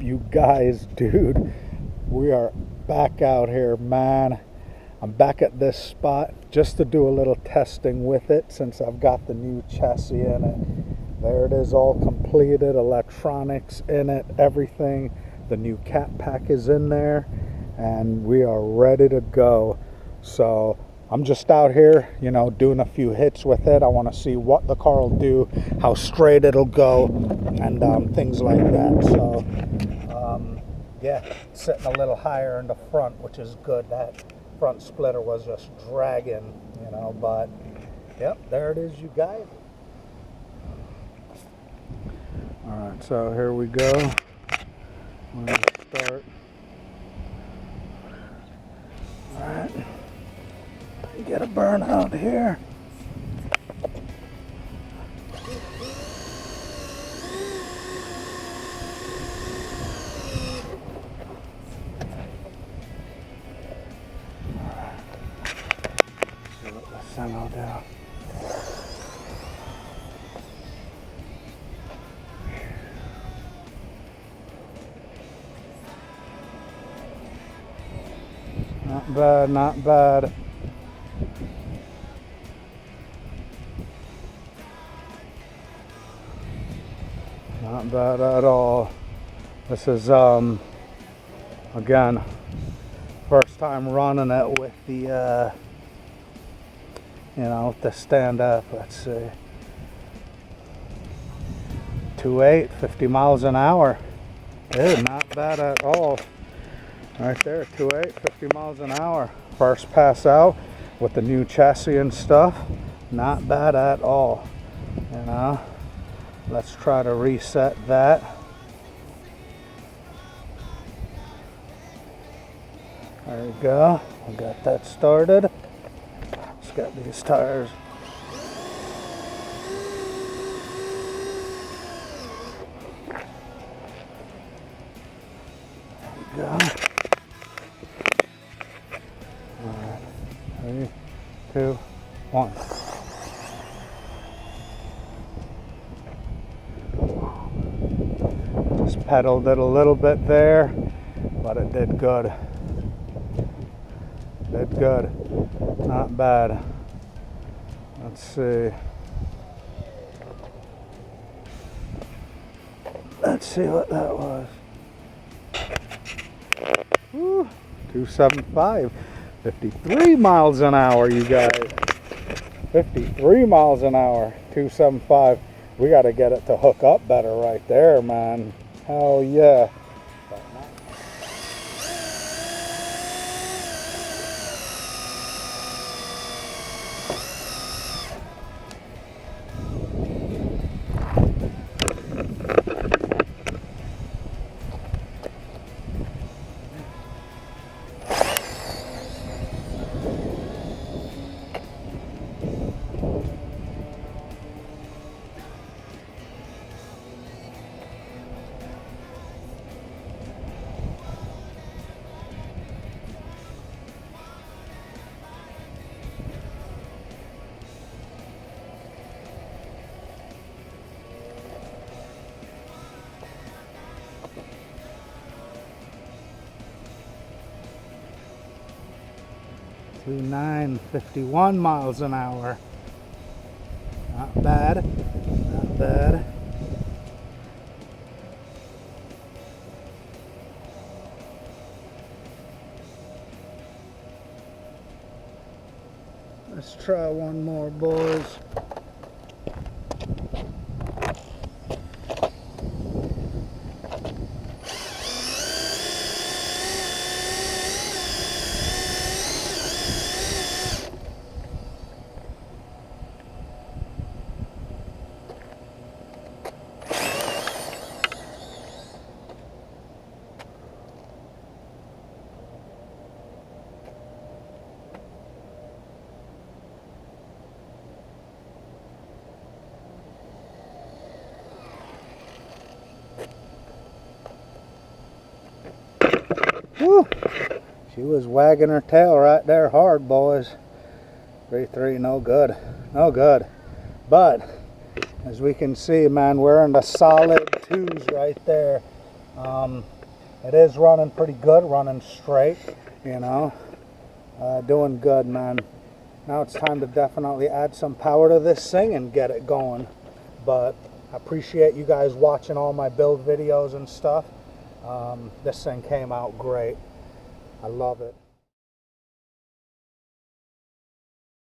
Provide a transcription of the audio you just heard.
you guys, dude? We are back out here, man. I'm back at this spot just to do a little testing with it since I've got the new chassis in it. There it is, all completed, electronics in it, everything. The new cat pack is in there and we are ready to go. So I'm just out here, you know, doing a few hits with it. I want to see what the car will do, how straight it'll go, and things like that. So yeah, sitting a little higher in the front, which is good. That front splitter was just dragging, you know, but yep, there it is, you guys. All right, so here we go. I'm going to start. All right, get a burnout here. See what the sun will do. Not bad, not bad. Not bad at all. This is, again, first time running it with the, you know, with the stand up. Let's see. 2.8, 50 miles an hour. Dude, not bad at all. Right there, 2.8, 50 miles an hour. First pass out with the new chassis and stuff. Not bad at all. You know, let's try to reset that. There we go. We got that started. Let's get these tires. There we go. 3, 2, 1. Just pedaled it a little bit there, but it did good. Did good. Not bad. Let's see. Let's see what that was. Woo, 275. 53 miles an hour, you guys. 53 miles an hour, 275. We got to get it to hook up better right there, man. Hell yeah. To 951 miles an hour. Not bad. Not bad. Let's try one more, boys. Whew. She was wagging her tail right there hard, boys. 3.3, no good. No good. But as we can see, man, we're in the solid twos right there. it is running pretty good, running straight, you know. Doing good, man. Now it's time to definitely add some power to this thing and get it going. But I appreciate you guys watching all my build videos and stuff. This thing came out great. I love it.